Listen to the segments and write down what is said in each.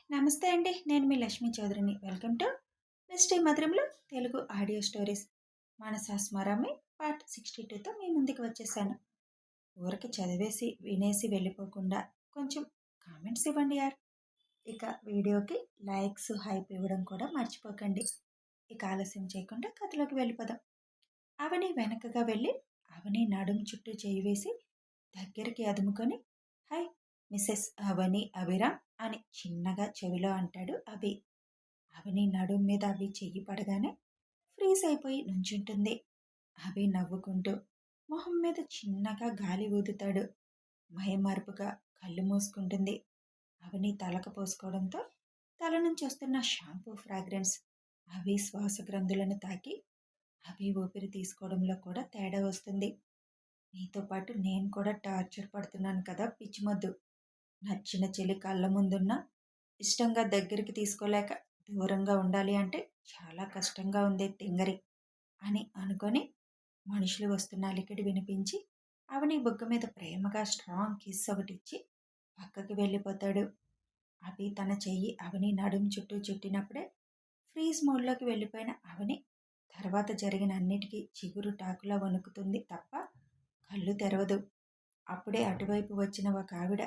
నమస్తే అండి. నేను మీ లక్ష్మీ చౌదరిని. వెల్కమ్ టు మిస్టీ మధురంలో తెలుగు ఆడియో స్టోరీస్. మనసా స్మరమే పార్ట్ 62తో మీ ముందుకు వచ్చేసాను. ఊరికి చదివేసి వినేసి వెళ్ళిపోకుండా కొంచెం కామెంట్స్ ఇవ్వండి యార్. ఇక వీడియోకి లైక్స్ హైప్ ఇవ్వడం కూడా మర్చిపోకండి. ఇక ఆలస్యం చేయకుండా కథలోకి వెళ్ళిపోదాం. అవని వెనకగా వెళ్ళి అవని నడుం చుట్టూ చేయి వేసి దగ్గరికి అదుముకొని, హాయ్ మిస్సెస్ అవని అభిరామ్ అని చిన్నగా చెవిలో అంటాడు అభి. అవని నడుం మీద అభి చెయ్యి పడగానే ఫ్రీజ్ అయిపోయి నుంచుంటుంది. అభి నవ్వుకుంటూ మొహం మీద చిన్నగా గాలి ఊదుతాడు. మైమరుపుగా కళ్ళు మూసుకుంటుంది. అవని తలకు పోసుకోవడంతో తల నుంచి వస్తున్న షాంపూ ఫ్రాగ్రెన్స్ అభి శ్వాస గ్రంథులను తాకి అభి ఊపిరి తీసుకోవడంలో కూడా తేడా వస్తుంది. నీతో పాటు నేను కూడా టార్చర్ పడుతున్నాను కదా పిచ్చిమొద్దు. నచ్చిన చెల్లి కళ్ళ ముందున్నా ఇష్టంగా దగ్గరికి తీసుకోలేక దూరంగా ఉండాలి అంటే చాలా కష్టంగా ఉంది తింగరి అని అనుకొని మనుషులు వస్తున్న అలికిడి వినిపించి అవని బుగ్గ మీద ప్రేమగా స్ట్రాంగ్ కిస్ ఒకటిచ్చి పక్కకి వెళ్ళిపోతాడు. అభి తన చెయ్యి అవని నడుం చుట్టూ చుట్టినప్పుడే ఫ్రీజ్ మోడ్లోకి వెళ్ళిపోయిన అవని తర్వాత జరిగిన అన్నిటికీ చిగురు టాకులా వణుకుతుంది తప్ప కళ్ళు తెరవదు. అప్పుడే అటువైపు వచ్చిన ఒక ఆవిడ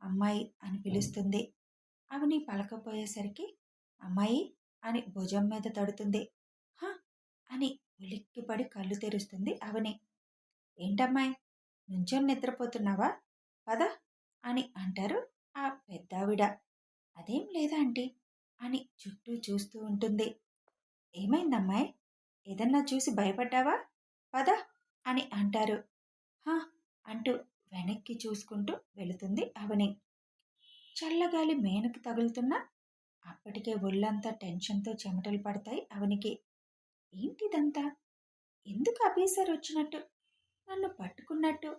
అమ్మాయి అని పిలుస్తుంది. అవని పలకపోయేసరికి అమ్మాయి అని భుజం మీద తడుతుంది. హ అని ఉలిక్కిపడి కళ్ళు తెరుస్తుంది అవని. ఏంటమ్మాయి నుంచొని నిద్రపోతున్నావా? పద అని అంటారు ఆ పెద్దావిడ. అదేం లేదా ఆంటీ అని చుట్టూ చూస్తూ ఉంటుంది. ఏమైందమ్మాయి? ఏదన్నా చూసి భయపడ్డావా? పద అని అంటారు. హా అంటూ వెనక్కి చూసుకుంటూ వెళుతుంది అవని. చల్లగాలి మేనకు తగులుతున్నా అప్పటికే ఒళ్ళంతా టెన్షన్తో చెమటలు పడతాయి అవనికి. ఏంటిదంతా? ఎందుకు అభీసర్ వచ్చినట్టు నన్ను పట్టుకున్నట్టు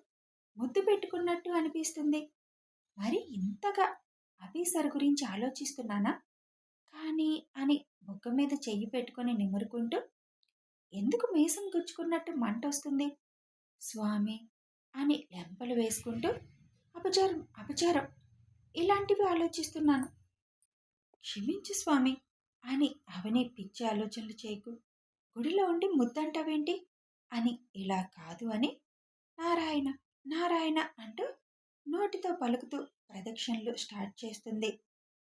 ముద్దు పెట్టుకున్నట్టు అనిపిస్తుంది? మరి ఇంతగా అభీసర్ గురించి ఆలోచిస్తున్నానా? కానీ అని బుగ్గ మీద చెయ్యి పెట్టుకొని నిమురుకుంటూ ఎందుకు మీసం గుచ్చుకున్నట్టు మంట వస్తుంది? స్వామి అని లెంపలు వేసుకుంటూ అపచారం అపచారం ఇలాంటివి ఆలోచిస్తున్నాను. క్షమించు స్వామి అని అవని పిచ్చి ఆలోచనలు చేయకు. గుడిలో ఉండి ముద్దంటావేంటి అని ఇలా కాదు అని నారాయణ నారాయణ అంటూ నోటితో పలుకుతూ ప్రదక్షిణలు స్టార్ట్ చేస్తుంది.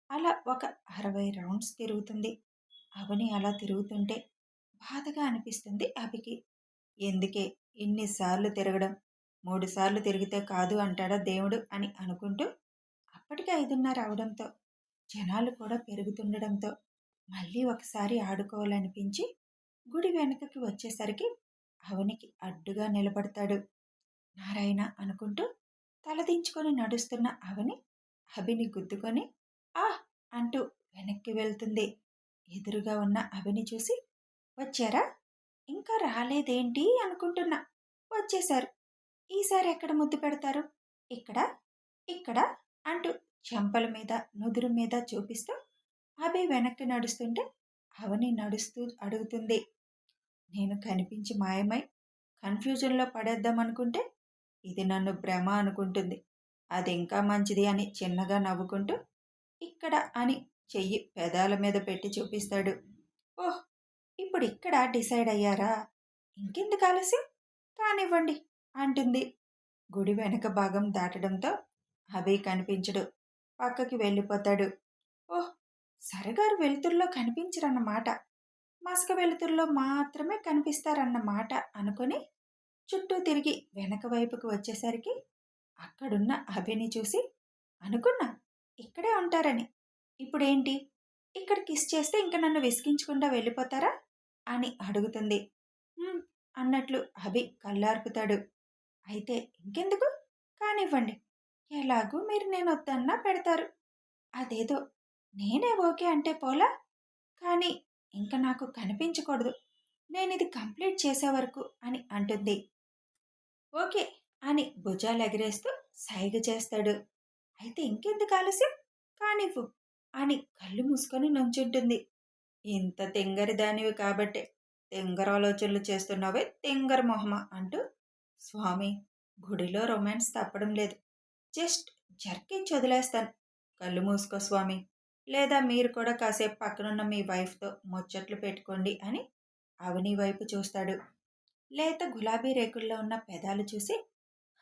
అలా ఒక 60 రౌండ్స్ తిరుగుతుంది. అవని అలా తిరుగుతుంటే బాధగా అనిపిస్తుంది అభికి. ఎందుకే ఇన్నిసార్లు తిరగడం? 3 సార్లు తిరిగితే కాదు అంటాడా దేవుడు అని అనుకుంటూ అప్పటికే 5:30 అవడంతో జనాలు కూడా పెరుగుతుండడంతో మళ్ళీ ఒకసారి ఆడుకోవాలనిపించి గుడి వెనుకకి వచ్చేసరికి అవనికి అడ్డుగా నిలబడతాడు. నారాయణ అనుకుంటూ తలదించుకొని నడుస్తున్న అవని అభిని గుద్దుకొని ఆ అంటూ వెనక్కి వెళ్తుంది. ఎదురుగా ఉన్న అభిని చూసి వచ్చారా? ఇంకా రాలేదేంటి అనుకుంటున్నా. వచ్చేశారు. ఈసారి ఎక్కడ ముద్దు పెడతారు? ఇక్కడ ఇక్కడ అంటూ చెంపల మీద నుదురు మీద చూపిస్తూ అభి వెనక్కి నడుస్తుంటే అవని నడుస్తూ అడుగుతుంది. నేను కనిపించి మాయమై కన్ఫ్యూజన్లో పడేద్దామనుకుంటే ఇది నన్ను భ్రమ అనుకుంటుంది. అది ఇంకా మంచిది అని చిన్నగా నవ్వుకుంటూ ఇక్కడ అని చెయ్యి పెదాల మీద పెట్టి చూపిస్తాడు. ఓహ్ ఇప్పుడు ఇక్కడ డిసైడ్ అయ్యారా? ఇంకెందుకు ఆలస్యం? కానివ్వండి అంటుంది. గుడి వెనక భాగం దాటడంతో అభి కనిపించడు. పక్కకి వెళ్ళిపోతాడు. ఓహ్ సరగారు వెలుతురులో కనిపించరన్నమాట. మసక వెలుతురులో మాత్రమే కనిపిస్తారన్నమాట అనుకొని చుట్టూ తిరిగి వెనక వైపుకి వచ్చేసరికి అక్కడున్న అభిని చూసి అనుకున్నా ఇక్కడే ఉంటారని. ఇప్పుడేంటి? ఇక్కడ కిస్ చేస్తే ఇంక నన్ను విసిగించకుండా వెళ్ళిపోతారా అని అడుగుతుంది. అన్నట్లు అభి కళ్ళార్పుతాడు. అయితే ఇంకెందుకు? కానివ్వండి. ఎలాగూ మీరు నేను వద్దన్నా పెడతారు. అదేదో నేనే ఓకే అంటే పోలా? కానీ ఇంక నాకు కనిపించకూడదు. నేనిది కంప్లీట్ చేసే వరకు అని అంటుంది. ఓకే అని భుజాలు ఎగరేస్తూ సైగ చేస్తాడు. అయితే ఇంకెందుకు ఆలస్యం? కానివ్వు అని కళ్ళు మూసుకొని నుంచుంటుంది. ఇంత తింగరి దానివి కాబట్టే తింగర ఆలోచనలు చేస్తున్నావే తింగర మొహమ అంటూ స్వామి గుడిలో రొమాన్స్ తప్పడం లేదు. జస్ట్ జర్కించి వదిలేస్తాను. కళ్ళు మూసుకో స్వామి లేదా మీరు కూడా కాసేపు పక్కనున్న మీ వైఫ్‌తో ముచ్చట్లు పెట్టుకోండి అని అవని వైపు చూస్తాడు. లేత గులాబీ రేకుల్లో ఉన్న పెదాలు చూసి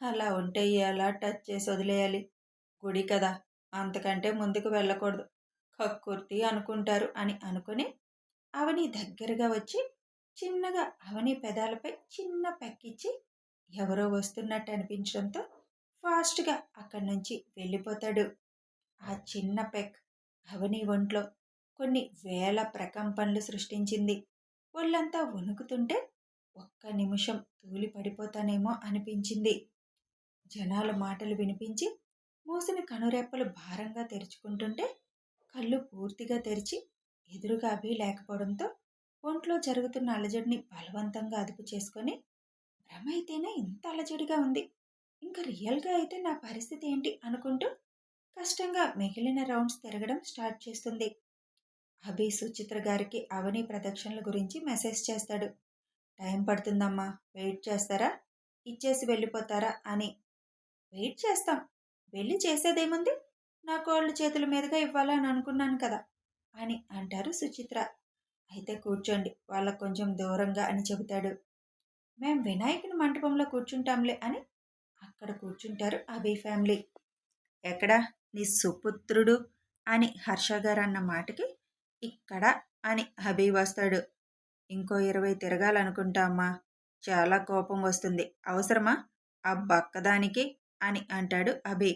అలా ఉంటే ఎలా టచ్ చేసి వదిలేయాలి? గుడి కదా! అంతకంటే ముందుకు వెళ్ళకూడదు. కక్కుర్తి అనుకుంటారు అని అనుకుని అవని దగ్గరగా వచ్చి చిన్నగా అవని పెదాలపై చిన్న పెక్కిచ్చి ఎవరో వస్తున్నట్టు అనిపించడంతో ఫాస్ట్‌గా అక్కడి నుంచి వెళ్ళిపోతాడు. ఆ చిన్న పెక్ అవని ఒంట్లో కొన్ని వేల ప్రకంపనలు సృష్టించింది. ఒళ్ళంతా వణుకుతుంటే ఒక్క నిమిషం తూలి పడిపోతానేమో అనిపించింది. జనాల మాటలు వినిపించి మూసిన కనురెప్పలు భారంగా తెరుచుకుంటుంటే కళ్ళు పూర్తిగా తెరిచి ఎదురుగా అభి లేకపోవడంతో ఒంట్లో జరుగుతున్న అలజడిని బలవంతంగా అదుపు చేసుకొని భ్రమ అయితేనే ఇంత అలజడిగా ఉంది, ఇంకా రియల్గా అయితే నా పరిస్థితి ఏంటి అనుకుంటూ కష్టంగా మిగిలిన రౌండ్స్ తిరగడం స్టార్ట్ చేస్తుంది. అభి సుచిత్ర గారికి అవని ప్రదక్షిణల గురించి మెసేజ్ చేస్తాడు. టైం పడుతుందమ్మా, వెయిట్ చేస్తారా, ఇచ్చేసి వెళ్ళిపోతారా అని. వెయిట్ చేస్తాం, వెళ్ళి చేసేదేముంది, నా కోళ్ళు చేతుల మీదుగా ఇవ్వాలని అనుకున్నాను కదా అని అంటారు సుచిత్ర. అయితే కూర్చోండి, వాళ్ళకు కొంచెం దూరంగా అని చెబుతాడు. మేం వినాయకుని మంటపంలో కూర్చుంటాంలే అని అక్కడ కూర్చుంటారు అభి ఫ్యామిలీ. ఎక్కడా నీ సుపుత్రుడు అని హర్ష గారు అన్న మాటకి ఇక్కడ అని అభి వస్తాడు. ఇంకో 20 తిరగాలనుకుంటా అమ్మా, చాలా కోపం వస్తుంది, అవసరమా ఆ బక్కదానికి అని అంటాడు అభి.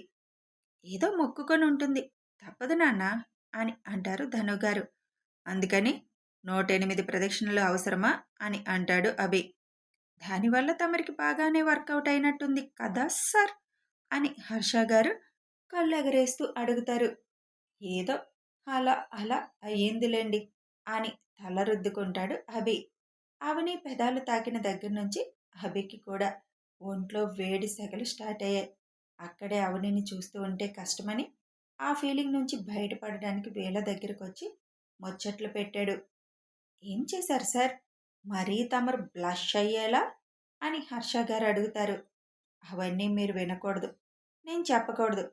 ఏదో మొక్కుకొని ఉంటుంది, తప్పదు నాన్న అని అంటారు ధనుగారు. అందుకని 108 ప్రదక్షిణలు అవసరమా అని అంటాడు అభి. దానివల్ల తమరికి బాగానే వర్కౌట్ అయినట్టుంది కదా సార్ అని హర్ష గారు కళ్ళు ఎగరేస్తూ అడుగుతారు. ఏదో అలా అలా అయ్యిందిలేండి అని తల రుద్దుకుంటాడు అభి. అవని పెదాలు తాకిన దగ్గర నుంచి అభికి కూడా ఒంట్లో వేడి సెగలు స్టార్ట్ అయ్యాయి. అక్కడే అవనిని చూస్తూ ఉంటే కష్టమని ఆ ఫీలింగ్ నుంచి బయటపడడానికి వేళ దగ్గరకు వచ్చి ముచ్చట్లు పెట్టాడు. ఏం చేశారు సార్, మరీ తమరు బ్లష్ అయ్యేలా అని హర్ష గారు అడుగుతారు. అవన్నీ మీరు వినకూడదు, నేను చెప్పకూడదు,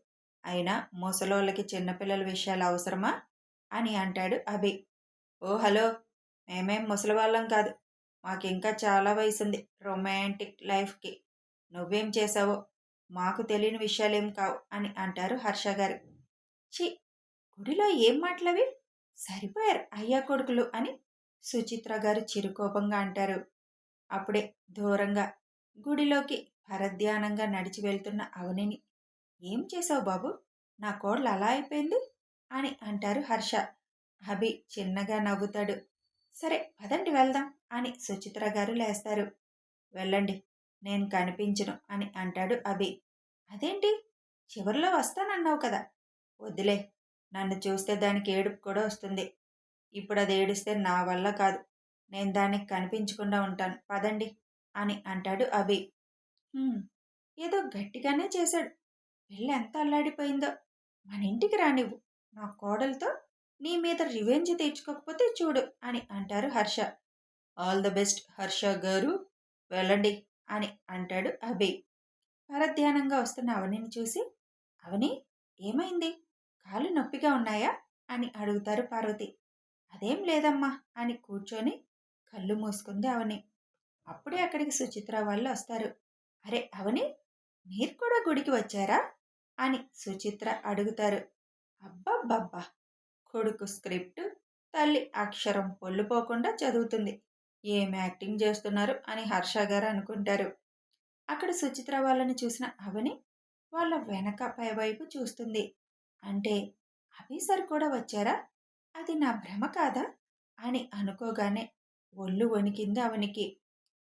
అయినా ముసలోళ్ళకి చిన్నపిల్లల విషయాలు అవసరమా అని అంటాడు అభి. ఓ హలో, మేమేం ముసలివాళ్ళం కాదు, మాకింకా చాలా వయసుంది రొమాంటిక్ లైఫ్కి. నువ్వేం చేశావో మాకు తెలియని విషయాలేం కావు అని అంటారు హర్ష గారు. చి, గుడిలో ఏం మాటలవి, సరిపోయారు అయ్యా కొడుకులు అని సుచిత్ర గారు చిరుకోపంగా అంటారు. అప్పుడే దూరంగా గుడిలోకి పరధ్యానంగా నడిచి వెళ్తున్న అవనిని ఏం చేసావు బాబు, నా కోడలు అలా అయిపోయింది అని అంటారు హర్ష. అభి చిన్నగా నవ్వుతాడు. సరే పదండి వెళ్దాం అని సుచిత్ర గారు లేస్తారు. వెళ్ళండి, నేను కనిపించను అని అంటాడు అభి. అదేంటి, చివరిలో వస్తానన్నావు కదా. వద్దులే, నన్ను చూస్తే దానికి ఏడుపు కూడా వస్తుంది. ఇప్పుడు అది ఏడిస్తే నా వల్ల కాదు, నేను దానికి కనిపించకుండా ఉంటాను, పదండి అని అంటాడు అభి. ఏదో గట్టిగానే చేశాడు, పెళ్ళి ఎంత అల్లాడిపోయిందో. మన ఇంటికి రానివ్వు, నా కోడలతో నీ మీద రివెంజ్ తీర్చుకోకపోతే చూడు అని అంటారు Harsha. All the best Harsha గారు, వెళ్ళండి అని అంటాడు అభి. పరధ్యానంగా వస్తున్న అవనిని చూసి, అవని ఏమైంది, కాళ్ళు నొప్పిగా ఉన్నాయా అని అడుగుతారు పార్వతి. అదేం లేదమ్మా అని కూర్చొని కళ్ళు మూసుకుంది అవని. అప్పుడే అక్కడికి సుచిత్ర వాళ్ళు వస్తారు. అరే అవని, మీరు కూడా గుడికి వచ్చారా అని సుచిత్ర అడుగుతారు. అబ్బబ్బబ్బా, కొడుకు స్క్రిప్ట్, తల్లి అక్షరం పొల్లుపోకుండా చదువుతుంది, ఏం యాక్టింగ్ చేస్తున్నారు అని హర్ష గారు అనుకుంటారు. అక్కడ సుచిత్ర వాళ్ళని చూసిన అవని వాళ్ళ వెనక పైవైపు చూస్తుంది. అంటే అభి సార్ కూడా వచ్చారా, అది నా భ్రమ కాదా అని అనుకోగానే ఒళ్ళు వణికింది అవనికి.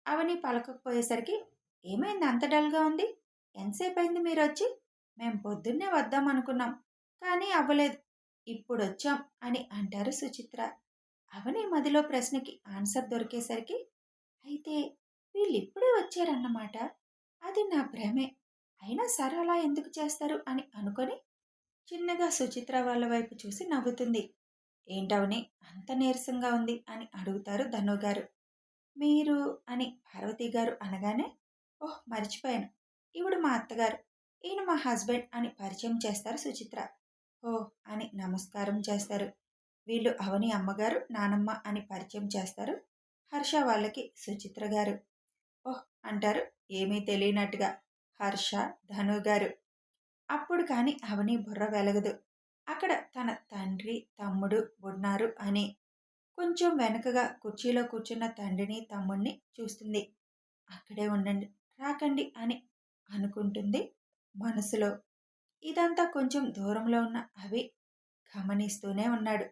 అవని పలకకపోయేసరికి ఏమైంది అంత డల్గా ఉంది, ఎంతసేపు అయింది మీరు వచ్చి, మేం పొద్దున్నే వద్దాం అనుకున్నాం కానీ అవ్వలేదు, ఇప్పుడు వచ్చాం అని అంటారు సుచిత్ర. అవని మదిలో ప్రశ్నకి ఆన్సర్ దొరికేసరికి అయితే వీళ్ళు ఇప్పుడే వచ్చారన్నమాట, అది నా భ్రమే, అయినా సరే అలా ఎందుకు చేస్తారు అని అనుకొని చిన్నగా సుచిత్ర వాళ్ళ వైపు చూసి నవ్వుతుంది. ఏంటవని అంత నీరసంగా ఉంది అని అడుగుతారు ధనుగారు. మీరు అని పార్వతి గారు అనగానే, ఓహ్ మర్చిపోయాను, ఈవిడ మా అత్తగారు, ఈయన మా హస్బెండ్ అని పరిచయం చేస్తారు సుచిత్ర. ఓ అని నమస్కారం చేస్తారు. వీళ్ళు అవని అమ్మగారు, నానమ్మ అని పరిచయం చేస్తారు హర్ష వాళ్ళకి సుచిత్ర గారు. ఓహ్ అంటారు ఏమీ తెలియనట్టుగా హర్ష, ధను గారు. అప్పుడు కాని అవని బుర్ర వెలగదు. అక్కడ తన తండ్రి, తమ్ముడు ఉన్నారు అని. కొంచెం వెనకగా కుర్చీలో కూర్చున్న తండ్రిని, తమ్ముడిని చూస్తుంది. అక్కడే ఉండండి, రాకండి అని అనుకుంటుంది మనసులో. ఇదంతా కొంచెం దూరంలో ఉన్న అవి గమనిస్తూనే ఉన్నాడు.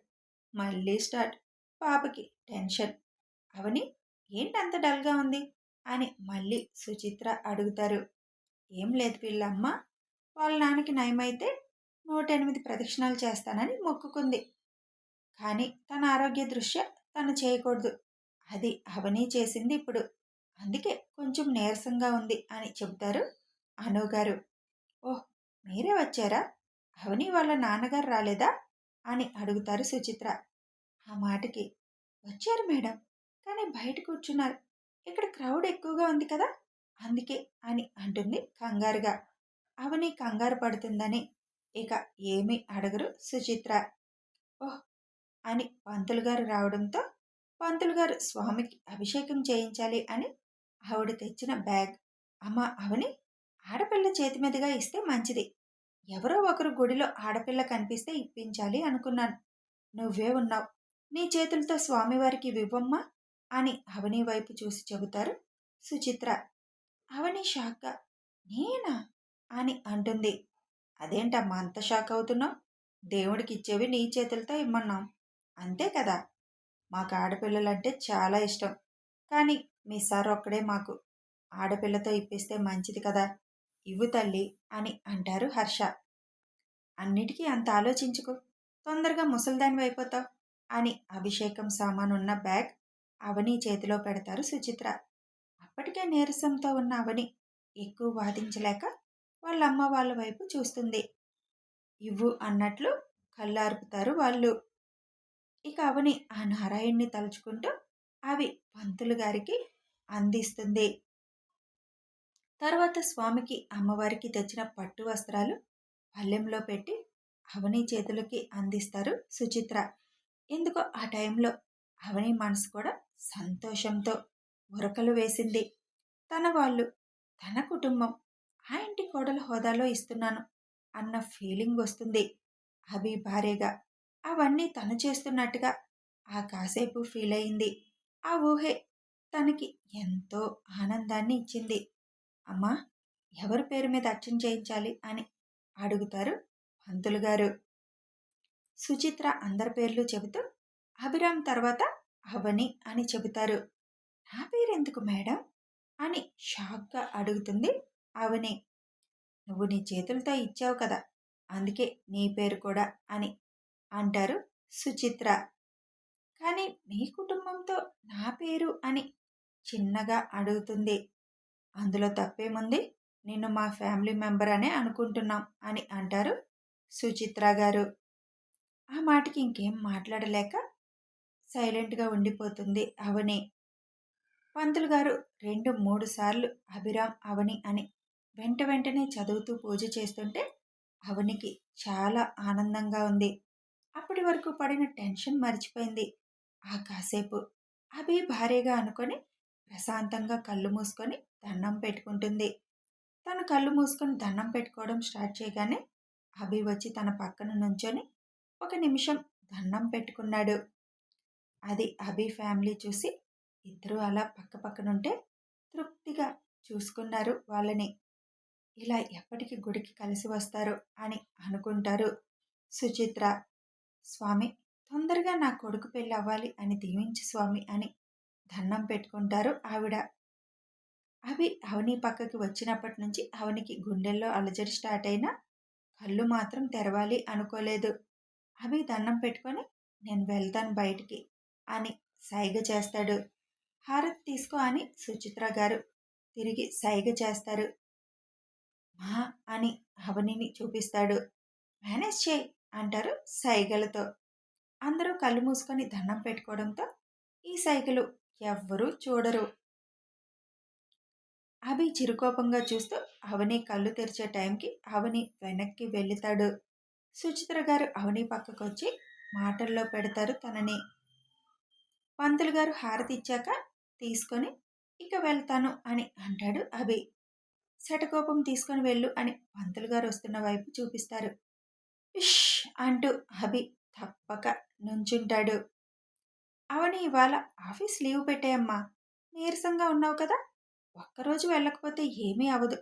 మళ్ళీ స్టార్ట్. పాపకి టెన్షన్. అవని ఏంటంత డల్గా ఉంది అని మళ్ళీ సుచిత్ర అడుగుతారు. ఏం లేదు పిల్లమ్మ, వాళ్ళ నాన్నకి నయమైతే 108 ప్రదక్షిణాలు చేస్తానని మొక్కుకుంది. కానీ తన ఆరోగ్య దృష్ట్యా తను చేయకూడదు. అది అవని చేసింది ఇప్పుడు. అందుకే కొంచెం నీరసంగా ఉంది అని చెబుతారు అనుగారు. ఓహ్ మీరే వచ్చారా? అవని వాళ్ళ నాన్నగారు రాలేదా అని అడుగుతారు సుచిత్ర. ఆ మాటకి వచ్చారు మేడం, కానీ బయట కూర్చున్నారు. ఇక్కడ క్రౌడ్ ఎక్కువగా ఉంది కదా, అందుకే అని అంటుంది కంగారుగా. అవని కంగారు పడుతుందని ఇక ఏమీ అడగరు సుచిత్ర. ఓహ్ అని పంతులు గారు రావడంతో పంతులు గారు స్వామికి అభిషేకం చేయించాలి అని ఆవిడ తెచ్చిన బ్యాగ్ అమ్మ అవని ఆడపిల్ల చేతి మీదుగా ఇస్తే మంచిది. ఎవరో ఒకరు గుడిలో ఆడపిల్ల కనిపిస్తే ఇప్పించాలి అనుకున్నాను. నువ్వే ఉన్నావు, నీ చేతులతో స్వామివారికి వివ్వమ్మా అని అవని వైపు చూసి చెబుతారు సుచిత్ర. అవని షాక్గా నేనా అని అంటుంది. అదేంటమ్మా అంత షాక్ అవుతున్నావు? దేవుడికి ఇచ్చేవి నీ చేతులతో ఇమ్మన్నాం, అంతే కదా. మాకు ఆడపిల్లలంటే చాలా ఇష్టం, కానీ మీ సార్ ఒక్కడే మాకు ఆడపిల్లతో ఇప్పిస్తే మంచిది కదా, ఇవ్వు తల్లి అని అంటారు హర్ష. అన్నిటికీ అంత ఆలోచించుకో, తొందరగా ముసల్దానివి అయిపోతావు అని అభిషేకం సామానున్న బ్యాగ్ అవని చేతిలో పెడతారు సుచిత్ర. అప్పటికే నీరసంతో ఉన్న అవని ఎక్కువ వాదించలేక వాళ్ళమ్మ వాళ్ళ వైపు చూస్తుంది. ఇవ్వు అన్నట్లు కళ్ళార్పుతారు వాళ్ళు. ఇక అవని ఆ నారాయణ్ణి తలుచుకుంటూ అవి పంతులు గారికి అందిస్తుంది. తర్వాత స్వామికి అమ్మవారికి తెచ్చిన పట్టు వస్త్రాలు పళ్ళెంలో పెట్టి అవని చేతులకి అందిస్తారు సుచిత్ర. ఎందుకో ఆ టైంలో అవని మనసు కూడా సంతోషంతో ఉరకలు వేసింది. తన వాళ్ళు, తన కుటుంబం ఆ ఇంటి కోడల హోదాలో ఇస్తున్నాను అన్న ఫీలింగ్ వస్తుంది. అభి భార్యగా అవన్నీ తను చేస్తున్నట్టుగా ఆ కాసేపు ఫీల్ అయింది. ఆ ఊహే తనకి ఎంతో ఆనందాన్ని ఇచ్చింది. అమ్మా ఎవరి పేరు మీద అర్చన చేయించాలి అని అడుగుతారు పంతులు గారు. సుచిత్ర అందరి పేర్లు చెబుతూ అభిరామ్ తర్వాత అవని అని చెబుతారు. నా పేరెందుకు మేడం అని షాక్గా అడుగుతుంది అవని. నువ్వు నీ చేతులతో ఇచ్చావు కదా, అందుకే నీ పేరు కూడా అని అంటారు సుచిత్ర. కానీ మీ కుటుంబంతో నా పేరు అని చిన్నగా అడుగుతుంది. అందులో తప్పేముంది, నిన్ను మా ఫ్యామిలీ మెంబర్ అనే అనుకుంటున్నాం అని అంటారు సుచిత్ర గారు. ఆ మాటకి ఇంకేం మాట్లాడలేక సైలెంట్గా ఉండిపోతుంది అవని. పంతులు గారు 2-3 సార్లు అభిరామ్ అవని అని వెంటనే చదువుతూ పూజ చేస్తుంటే అవనికి చాలా ఆనందంగా ఉంది. అప్పటి వరకు పడిన టెన్షన్ మర్చిపోయింది. ఆ కాసేపు అభి భార్యగా అనుకొని ప్రశాంతంగా కళ్ళు మూసుకొని దండం పెట్టుకుంటుంది. తను కళ్ళు మూసుకొని దండం పెట్టుకోవడం స్టార్ట్ చేయగానే అభి వచ్చి తన పక్కన నుంచొని 1 నిమిషం దండం పెట్టుకున్నాడు. అది అభి ఫ్యామిలీ చూసి ఇద్దరూ అలా పక్క పక్కనుంటే తృప్తిగా చూసుకున్నారు వాళ్ళని. ఇలా ఎప్పటికి గుడికి కలిసి వస్తారో అని అనుకుంటారు సుచిత్ర. స్వామి తొందరగా నా కొడుకు పెళ్ళి అవ్వాలి అని దీవించు స్వామి అని దండం పెట్టుకుంటారు ఆవిడ. అవి అవని పక్కకి వచ్చినప్పటి నుంచి అవనికి గుండెల్లో అలజడి స్టార్ట్ అయినా కళ్ళు మాత్రం తెరవాలి అనుకోలేదు. అభి దండం పెట్టుకొని నేను వెళ్తాను బయటికి అని సైగ చేస్తాడు. హారతి తీసుకో అని సుచిత్ర గారు తిరిగి సైగ చేస్తారు. మా అని అవనిని చూపిస్తాడు. మేనేజ్ చేయి అంటారు సైగలతో. అందరూ కళ్ళు మూసుకొని దండం పెట్టుకోవడంతో ఈ సైగలు ఎవ్వరూ చూడరు. అభి చిరుకోపంగా చూస్తూ అవని కళ్ళు తెరిచే టైంకి అవని వెనక్కి వెళ్తాడు. సుచిత్ర గారు అవని పక్కకొచ్చి మాటల్లో పెడతారు తనని. పంతులు గారు హారతి ఇచ్చాక తీసుకొని ఇక వెళ్తాను అని అంటాడు అభి. శటకోపం తీసుకొని వెళ్ళు అని పంతులు గారు వస్తున్న వైపు చూపిస్తారు. ఇష్ అంటూ అభి తప్పక నుంచుంటాడు. అవని ఇవాళ ఆఫీస్ లీవ్ పెట్టేయమ్మా. నీరసంగా ఉన్నావు కదా, ఒక్కరోజు వెళ్ళకపోతే ఏమీ అవదు.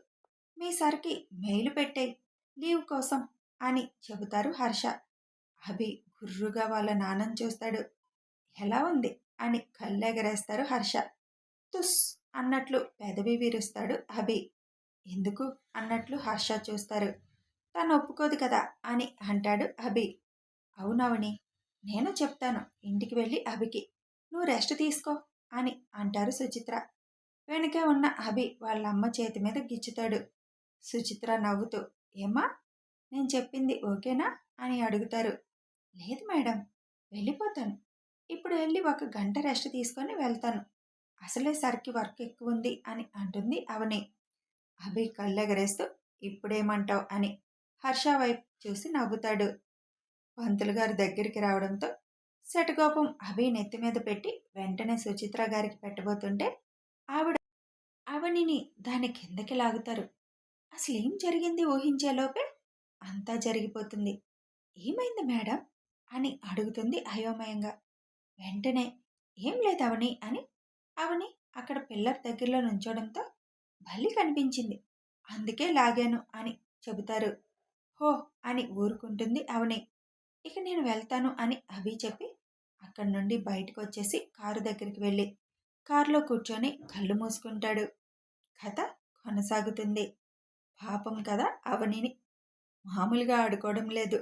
మీ సార్కి మెయిల్ పెట్టేయ్ లీవ్ కోసం అని చెబుతారు హర్ష. అభి గుర్రుగా వాళ్ళ నాన్నని చూస్తాడు. ఎలా ఉంది అని కళ్ళెగరేస్తారు హర్ష. తుస్ అన్నట్లు పెదవి విరుస్తాడు అభి. ఎందుకు అన్నట్లు హర్ష చూస్తారు. తను ఒప్పుకోదు కదా అని అంటాడు అభి. అవునవని, నేను చెప్తాను ఇంటికి వెళ్ళి అభికి, నువ్వు రెస్ట్ తీసుకో అని అంటారు సుచిత్ర. వెనకే ఉన్న అభి వాళ్ళమ్మ చేతి మీద గిచ్చుతాడు. సుచిత్ర నవ్వుతూ, ఏమ్మా నేను చెప్పింది ఓకేనా అని అడుగుతారు. లేదు మేడం, వెళ్ళిపోతాను. ఇప్పుడు వెళ్ళి 1 గంట రెస్ట్ తీసుకొని వెళ్తాను. అసలే సర్కి వర్క్ ఎక్కువ ఉంది అని అంటుంది అవని. అభి కళ్ళెగరేస్తూ ఇప్పుడేమంటావు అని హర్ష వైపు చూసి నవ్వుతాడు. పంతులు గారు దగ్గరికి రావడంతో శటకోపం అభి నెత్తి మీద పెట్టి వెంటనే సుచిత్ర గారికి పెట్టబోతుంటే ఆవిడ అవనిని దాని కిందకి లాగుతారు. అసలేం జరిగింది ఊహించేలోపే అంతా జరిగిపోతుంది. ఏమైంది మేడం అని అడుగుతుంది అయోమయంగా. వెంటనే ఏం లేదు అవని అని అవని అక్కడ పిల్లర్ దగ్గరలో నుంచోడంతో బల్లి కనిపించింది, అందుకే లాగాను అని చెబుతారు. హో అని ఊరుకుంటుంది అవని. ఇక నేను వెళ్తాను అని అభి చెప్పి అక్కడి నుండి బయటకు వచ్చేసి కారు దగ్గరికి వెళ్ళి కారులో కూర్చొని కళ్ళు మూసుకుంటాడు. కథ కొనసాగుతుంది. పాపం కదా అవనిని మామూలుగా ఆడుకోవడం లేదు.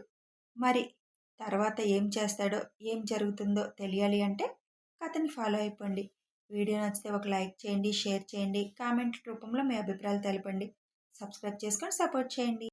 మరి తర్వాత ఏం చేస్తాడో ఏం జరుగుతుందో తెలియాలి అంటే కథని ఫాలో అయిపోండి. వీడియో నచ్చితే ఒక లైక్ చేయండి, షేర్ చేయండి, కామెంట్ రూపంలో మీ అభిప్రాయాలు తెలపండి. సబ్స్క్రైబ్ చేసుకొని సపోర్ట్ చేయండి.